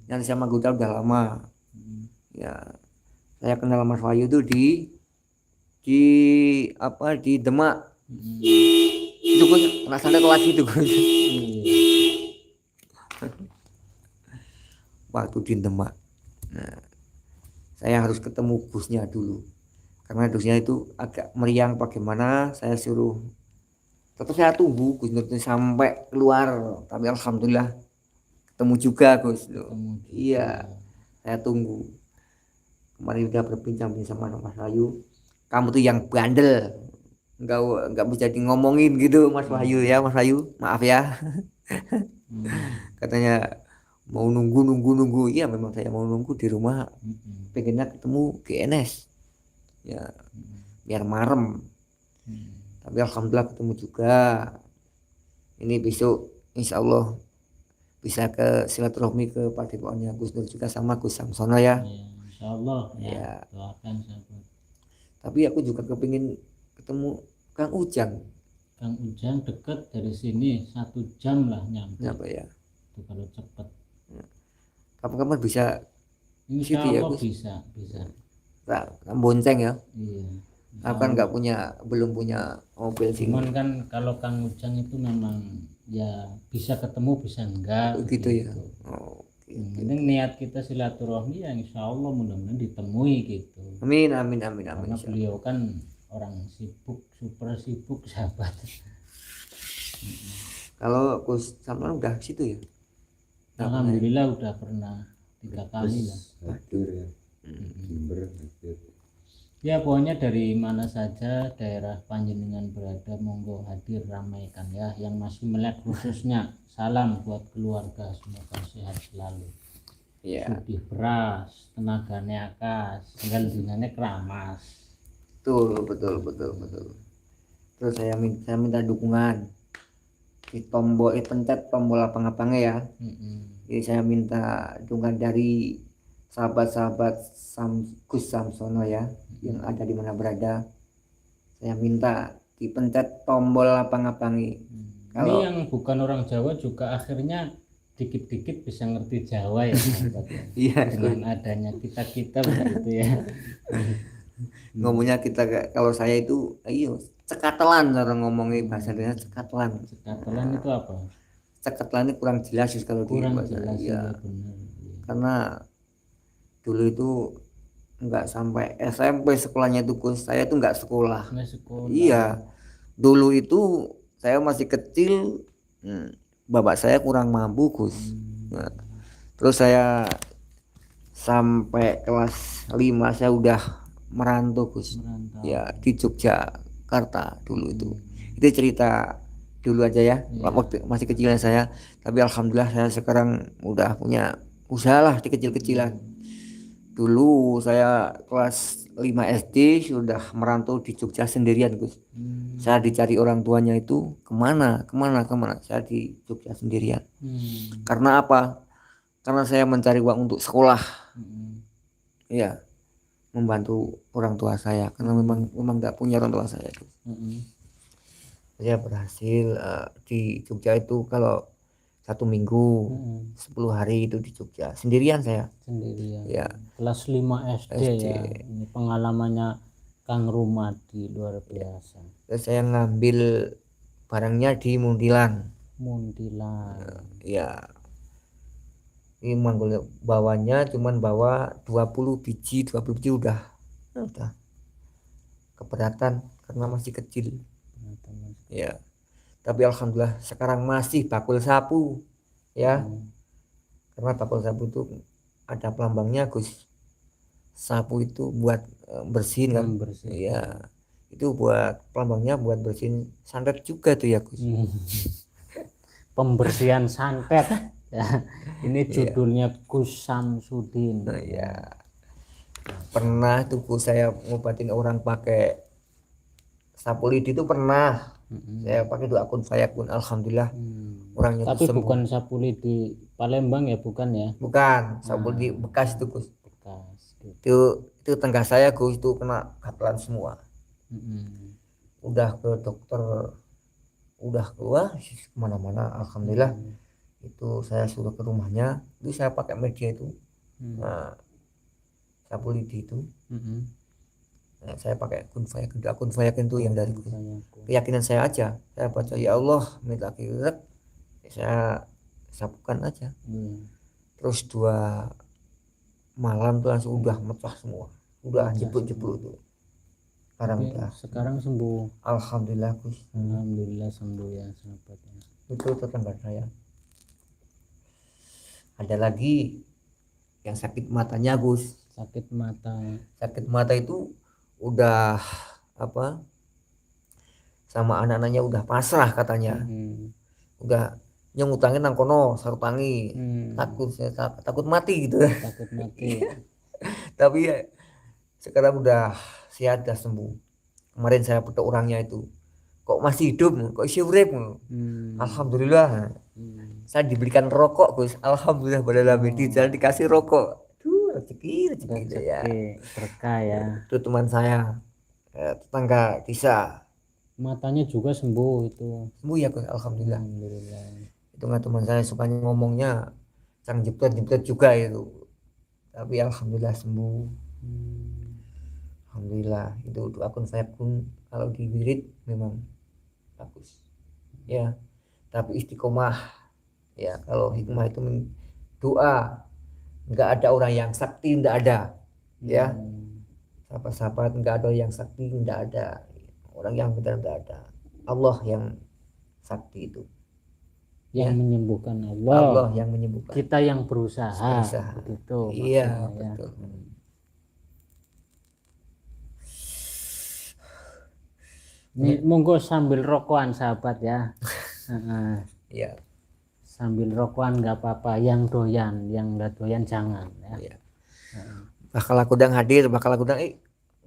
Yang sama Guta udah lama. Ya, saya kenal Mas Wahyu itu di Demak. Itu kena santet lagi tuh Gus. Waktu di Demak. Nah, saya harus ketemu Gusnya dulu. Karena Gusnya itu agak meriang bagaimana, saya suruh. Tetap saya tunggu Gus Nur sampai keluar. Tapi alhamdulillah ketemu juga Gus. Iya, saya tunggu. Kemarin udah berbincang-bincang sama Mas Wahyu. Kamu tuh yang bandel. Enggak bisa di ngomongin gitu Mas Wahyu ya, Mas Wahyu. Maaf ya. Katanya mau nunggu. Iya memang saya mau nunggu di rumah. Pengennya ketemu GNS. Ya, biar marem. Tapi alhamdulillah ketemu juga. Ini besok insya Allah bisa ke silaturahmi ke padepokannya Gus Nur juga sama Gus Samsono ya. Insya Allah ya. Doakan sahabat. Tapi aku juga kepingin ketemu Kang Ujang. Kang Ujang dekat dari sini 1 jam lah nyampe. Ya. Itu kalau cepat. Kapan-kapan bisa. Insya ya, Allah Gus? bisa. Nah, bonceng ya. Iya. Aku kan belum punya mobil sih. Cuman kan kalau Kang Ujang itu memang ya bisa ketemu bisa enggak gitu ya. Ini niat kita silaturahmi ya insya Allah mudah-mudahan ditemui gitu. Amin. Karena beliau kan orang sibuk, super sibuk sahabat. Kalau Gus Samsono udah situ ya? Alhamdulillah udah pernah 3 kali lah. Hadir ya. Jember hadir. Ya pokoknya dari mana saja daerah panjenengan berada monggo hadir ramaikan ya. Yang masih melek khususnya salam buat keluarga, semoga sehat selalu. Sugih beras, tenagane akas, tinggal dinane keramas. Betul. Terus saya minta dukungan di pencet tombol lapang-lapangnya ya. Jadi saya minta dukungan dari sahabat-sahabat Gus Samsono ya, yang ada di mana berada. Saya minta dipencet tombol lapang-lapangi. Ini yang bukan orang Jawa juga akhirnya dikit-dikit bisa ngerti Jawa ya sahabat ya. Iya, dengan adanya kita begitu ya. Ngomongnya kita kalau saya itu cekatelan cara ngomongnya bahasa Indonesia cekatelan. Cekatelan itu apa? Cekatelan itu kurang jelas kalau kurang di bahasa jelas ya. Benar. Karena dulu itu enggak sampai SMP sekolahnya itu Gus. Saya tuh enggak sekolah. Iya. Dulu itu saya masih kecil. Bapak saya kurang mampu Gus. Nah, terus saya sampai kelas 5 saya udah merantau Gus. Ya di Yogyakarta dulu itu. Itu cerita dulu aja ya. Waktu masih kecilan saya. Tapi alhamdulillah saya sekarang udah punya usaha lah di kecil-kecilan. Dulu saya kelas 5 SD sudah merantau di Jogja sendirian Gus. Saya dicari orang tuanya itu kemana. Saya di Jogja sendirian. Karena apa? Karena saya mencari uang untuk sekolah. Ya, membantu orang tua saya. Karena memang gak punya orang tua saya. Saya berhasil di Jogja itu kalau 1 minggu 10 hari itu di Jogja sendirian saya. Ya. Kelas 5 SD ya. Ini pengalamannya Kang Rumadi luar biasa. Terus saya ngambil barangnya di Muntilan. Ya. Ini manggul bawanya cuman bawa 20 biji udah keberatan karena masih kecil. Ya. Tapi alhamdulillah sekarang masih bakul sapu ya. Karena bakul sapu itu ada pelambangnya Gus. Sapu itu buat bersihin kan. Ya. Itu buat pelambangnya buat bersihin santet juga tuh ya Gus. Pembersihan santet ya. Ini judulnya Gus Samsudin. Ya. Pernah tuh Gus saya ngobatin orang pakai sapu lidi itu pernah. Saya pakai 2 akun saya pun alhamdulillah orangnya tapi sembuh. Bukan sapu lidi Palembang ya, bukan ya? Bukan, sapu lidi bekas itu Gus. Gitu. Itu tenggah saya Gus itu kena gapelan semua. Udah ke dokter, udah keluar kemana-mana alhamdulillah. Itu saya suruh ke rumahnya, itu saya pakai media itu. Nah, sapu lidi itu. Nah, saya pakai kun fayakin itu yang dari Fayakum. keyakinan saya aja. Saya baca ya Allah minta kirat, saya sapukan aja. Terus 2 malam tuh langsung udah mecah semua, udah jeblok-jeblok tuh. Sekarang Tapi udah, sekarang sembuh. alhamdulillah Gus. Alhamdulillah sembuh ya sahabat ya. Itu tetangga saya. Ada lagi yang sakit matanya Gus. Sakit mata. Sakit mata itu udah apa? Sama anak-anaknya udah pasrah katanya. Udah yang ngutangin nang kono sarutangi. Takut mati gitu. Takut mati. Tapi ya, sekarang udah sehat, udah sembuh. Kemarin saya foto orangnya itu, kok masih hidup, kok isi urip. Alhamdulillah. Saya diberikan rokok Gus, alhamdulillah pada di jalan dikasih rokok. Tuh rezeki gitu ya. Berkah ya. Itu teman saya, tetangga Tisa. Matanya juga sembuh itu. Sembuh ya Gus, alhamdulillah. Alhamdulillah. Itu nggak teman saya sukanya ngomongnya cang jepret juga itu, tapi alhamdulillah sembuh. Alhamdulillah. Itu akun saya pun kalau di wirid memang bagus ya, tapi istiqomah ya. Kalau hikmah itu doa, nggak ada orang yang sakti, nggak ada ya. Sahabat-sahabat, nggak ada yang sakti, nggak ada orang yang benar, nggak ada. Allah yang sakti itu, yang ya. menyembuhkan Allah. Allah yang menyembuhkan, kita yang berusaha. Begitu iya maksudnya, betul ya. Ini monggo sambil rokokan sahabat ya. Iya. Sambil rokokan nggak apa-apa, yang doyan, yang nggak doyan jangan ya. Iya. Bakal Kudang hadir, Bakal Kudang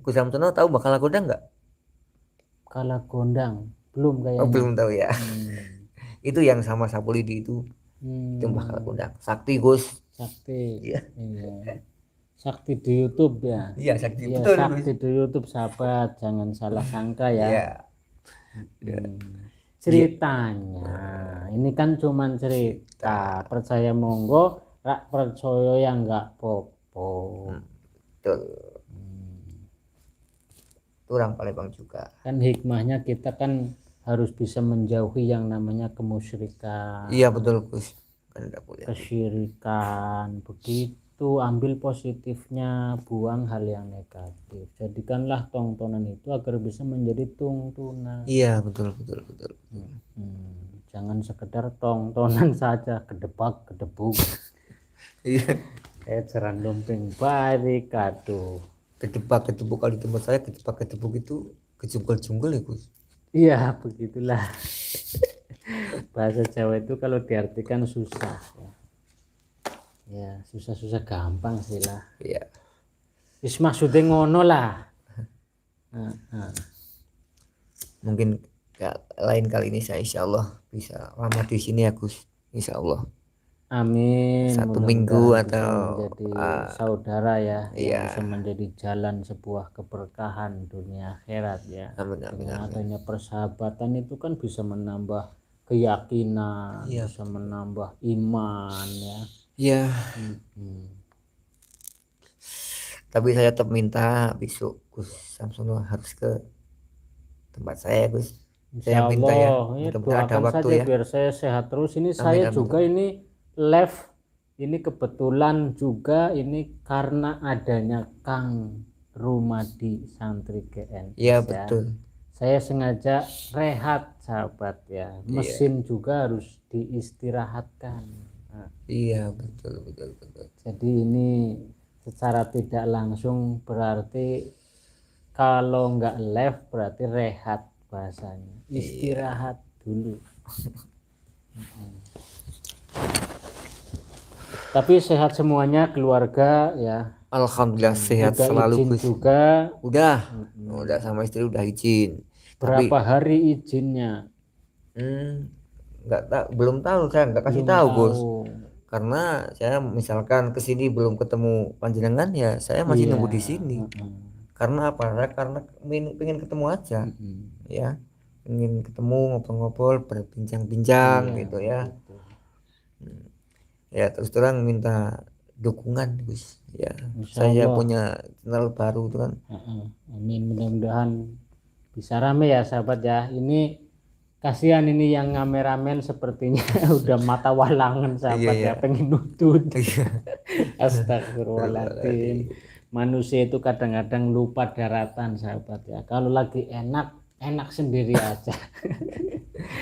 Gus Samsono tahu Bakal Kudang nggak? Kala gondang belum kayaknya. Belum tahu ya. Itu yang sama Sapulidi itu. Itu Bakal Kudang. Sakti Gus. Sakti. Iya. Sakti di YouTube ya. Iya, Sakti ya, betul. Sakti di YouTube sahabat, jangan salah sangka ya. Iya. Ceritanya ini kan cuman cerita. Percaya monggo, rak percaya yang nggak popo. Betul. Itu orang Palembang juga. Kan hikmahnya kita kan harus bisa menjauhi yang namanya kemusyrikan. Iya betul Gus. Kan enggak boleh. Kesyirikan begitu. Ambil positifnya, buang hal yang negatif. Jadikanlah tontonan itu agar bisa menjadi tuntunan. Iya betul. Jangan sekedar tontonan saja, kedebak kedebuk. Iya. Ceran lumping barik aduh. Kedebak kedebuk, kalau di tempat saya kedebak kedebuk itu kejungkel-jungkel ya Gus. Iya begitulah. Bahasa Jawa itu kalau diartikan susah ya, susah-susah gampang sih lah. Iya. Wis maksudnya ngono lah. Mungkin lain kali ini saya insya Allah bisa lama di sini ya Gus, insya Allah. Amin. 1 minggu atau menjadi saudara ya, iya. yang bisa menjadi jalan sebuah keberkahan dunia akhirat ya. Dengan adanya persahabatan itu kan bisa menambah keyakinan, bisa menambah iman ya. Iya. Tapi saya tetap minta besok Gus Samsono harus ke tempat saya Gus. Saya minta ya, mudah-mudahan ada waktu saja ya. Biar saya sehat terus. Ini saya juga ini live ini kebetulan juga ini karena adanya Kang Rumadi Santri GNS. Iya betul. Saya sengaja rehat sahabat ya. Mesin juga harus diistirahatkan. Iya betul. Jadi ini secara tidak langsung berarti kalau nggak live berarti rehat bahasanya, istirahat dulu. Tapi sehat semuanya keluarga ya. Alhamdulillah sehat selalu Gus. Juga udah sama istri udah izin. Berapa hari izinnya? Belum tahu, saya nggak kasih tahu Gus. Karena saya misalkan kesini belum ketemu panjenengan ya saya masih nunggu di sini. Karena apa? Karena pengen ketemu aja, ya, pengen ketemu ngobrol-ngobrol, berbincang-bincang gitu ya. Ya terus terang minta dukungan Gus ya. Insya Saya Allah. punya channel baru itu kan. Amin, mudah-mudahan bisa rame ya sahabat ya. Ini kasihan ini yang kameramen sepertinya udah mata walangan sahabat Iya, ya, pengen nutut. Iya. Astagfirullahaladzim. Manusia itu kadang-kadang lupa daratan sahabat ya. Kalau lagi enak sendiri aja.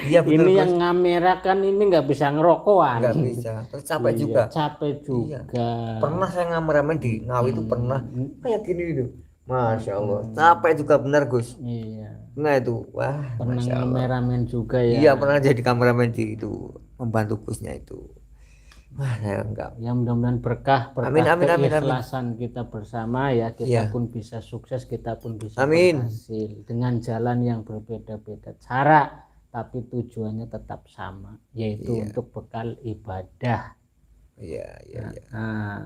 Iya betul Ini Gus. yang kamera kan ini nggak bisa ngerokokan. Nggak bisa. Terus capek Iya, juga. capek Iya. juga. Pernah saya ngameramen di Ngawi itu pernah kayak gini itu. Masya Allah. Hmm. Capek juga benar Gus. Iya. Nah itu, wah, Pernah Masya Allah. kameramen juga ya. Iya pernah jadi kameramen di itu, membantu Gusnya itu. Wah, saya enggak. Ya mudah-mudahan berkah Amin, amin, amin, amin. keikhlasan kita bersama ya, kita Iya. pun bisa sukses, kita pun bisa Amin. berhasil dengan jalan yang berbeda-beda cara, tapi tujuannya tetap sama, yaitu Iya. untuk bekal ibadah. Iya, iya, iya. Nah,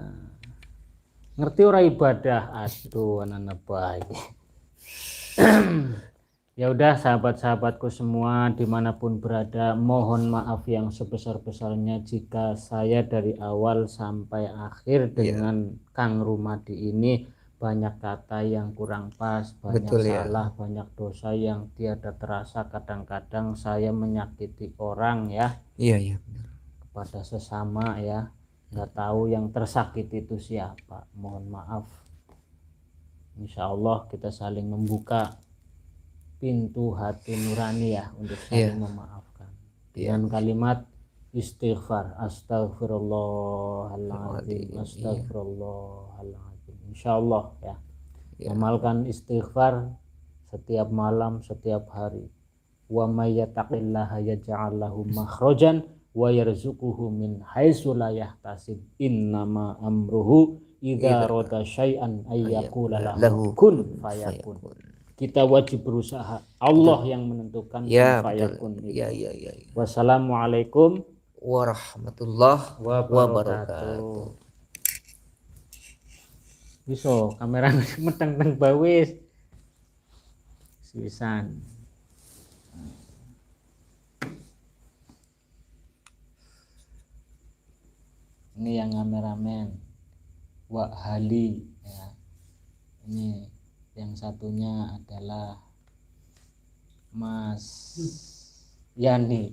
ngerti ora ibadah? Aduh, anak-anak baik. Ya udah sahabat-sahabatku semua dimanapun berada, mohon maaf yang sebesar-besarnya jika saya dari awal sampai akhir dengan Kang Rumadi ini banyak kata yang kurang pas, banyak Betul, ya. salah, banyak dosa yang tiada terasa. Kadang-kadang saya menyakiti orang ya, Iya, iya. kepada sesama ya, nggak tahu yang tersakiti itu siapa. Mohon maaf. Insya Allah kita saling membuka pintu hati nurani ya untuk saling memaafkan dengan kalimat istighfar, astagfirullahaladzim, astagfirullahaladzim. Insya Allah ya, amalkan istighfar setiap malam, setiap hari. Wa may yattaqillaha yaj'al lahu makhrajan wa yarzuquhu min haitsu la yahtasib. Innama amruhu idza rada syai'an ayyaqula lahu kun fayakun. Kita wajib berusaha. Allah yang menentukan Ya, fayakun. Iya, iya, iya. Wassalamualaikum Warahmatullahi wabarakatuh. Bisa kamera meteng-teng bawis. Sisan. Ini yang kameramen. Wak Hali ya. Ini yang satunya adalah Mas Yani.